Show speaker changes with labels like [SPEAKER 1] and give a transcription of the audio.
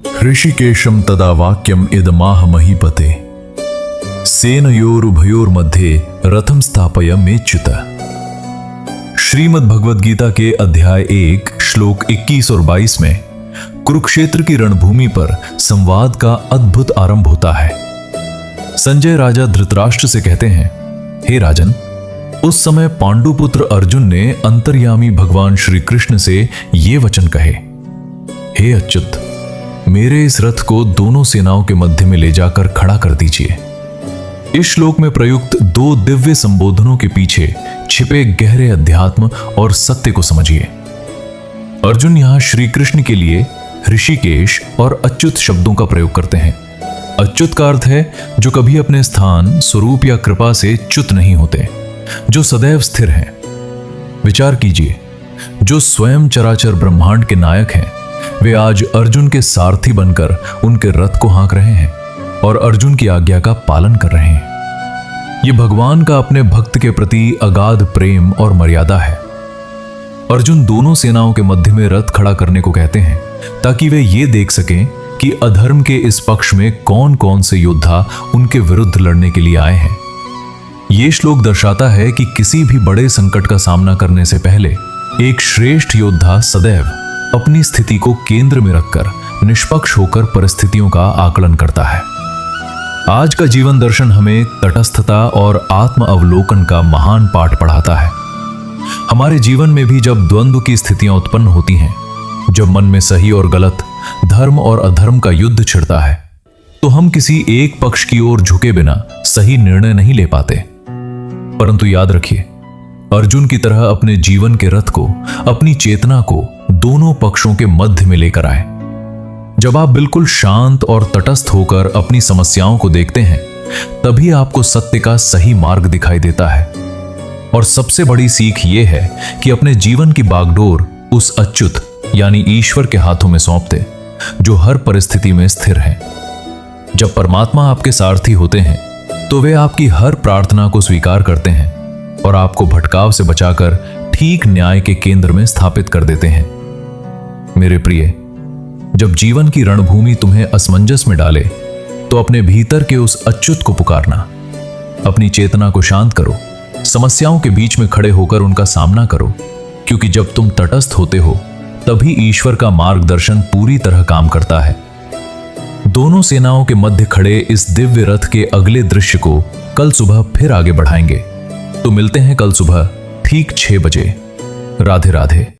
[SPEAKER 1] ऋषिकेशं तदा वाक्यम इदमाह महीपते सेनयोरुभयोर्मध्ये रथम स्थापय मेच्युत। श्रीमद् भगवद गीता के अध्याय 1 श्लोक 21 और 22 में कुरुक्षेत्र की रणभूमि पर संवाद का अद्भुत आरंभ होता है। संजय राजा धृतराष्ट्र से कहते हैं, हे राजन, उस समय पांडुपुत्र अर्जुन ने अंतर्यामी भगवान श्री कृष्ण से ये वचन कहे, हे अच्युत, मेरे इस रथ को दोनों सेनाओं के मध्य में ले जाकर खड़ा कर दीजिए। इस श्लोक में प्रयुक्त 2 दिव्य संबोधनों के पीछे छिपे गहरे अध्यात्म और सत्य को समझिए। अर्जुन यहां श्री कृष्ण के लिए ऋषिकेश और अच्युत शब्दों का प्रयोग करते हैं। अच्युत का अर्थ है जो कभी अपने स्थान, स्वरूप या कृपा से च्युत नहीं होते, जो सदैव स्थिर हैं। विचार कीजिए, जो स्वयं चराचर ब्रह्मांड के नायक हैं, वे आज अर्जुन के सारथी बनकर उनके रथ को हाँक रहे हैं और अर्जुन की आज्ञा का पालन कर रहे हैं। यह भगवान का अपने भक्त के प्रति अगाध प्रेम और मर्यादा है। अर्जुन दोनों सेनाओं के मध्य में रथ खड़ा करने को कहते हैं ताकि वे ये देख सकें कि अधर्म के इस पक्ष में कौन कौन से योद्धा उनके विरुद्ध लड़ने के लिए आए हैं। यह श्लोक दर्शाता है कि किसी भी बड़े संकट का सामना करने से पहले एक श्रेष्ठ योद्धा सदैव अपनी स्थिति को केंद्र में रखकर निष्पक्ष होकर परिस्थितियों का आकलन करता है। आज का जीवन दर्शन हमें तटस्थता और आत्म अवलोकन का महान पाठ पढ़ाता है। हमारे जीवन में भी जब द्वंद्व की स्थितियां उत्पन्न होती हैं, जब मन में सही और गलत, धर्म और अधर्म का युद्ध छिड़ता है, तो हम किसी एक पक्ष की ओर झुके बिना सही निर्णय नहीं ले पाते। परंतु याद रखिए, अर्जुन की तरह अपने जीवन के रथ को, अपनी चेतना को दोनों पक्षों के मध्य में लेकर आए। जब आप बिल्कुल शांत और तटस्थ होकर अपनी समस्याओं को देखते हैं, तभी आपको सत्य का सही मार्ग दिखाई देता है। और सबसे बड़ी सीख यह है कि अपने जीवन की बागडोर उस अच्युत यानी ईश्वर के हाथों में सौंप दे, जो हर परिस्थिति में स्थिर है। जब परमात्मा आपके सारथी होते हैं, तो वे आपकी हर प्रार्थना को स्वीकार करते हैं और आपको भटकाव से बचाकर ठीक न्याय के केंद्र में स्थापित कर देते हैं। मेरे प्रिय, जब जीवन की रणभूमि तुम्हें असमंजस में डाले, तो अपने भीतर के उस अच्युत को पुकारना। अपनी चेतना को शांत करो, समस्याओं के बीच में खड़े होकर उनका सामना करो, क्योंकि जब तुम तटस्थ होते हो, तभी ईश्वर का मार्गदर्शन पूरी तरह काम करता है। दोनों सेनाओं के मध्य खड़े इस दिव्य रथ के अगले दृश्य को कल सुबह फिर आगे बढ़ाएंगे। तो मिलते हैं कल सुबह ठीक 6 बजे। राधे राधे।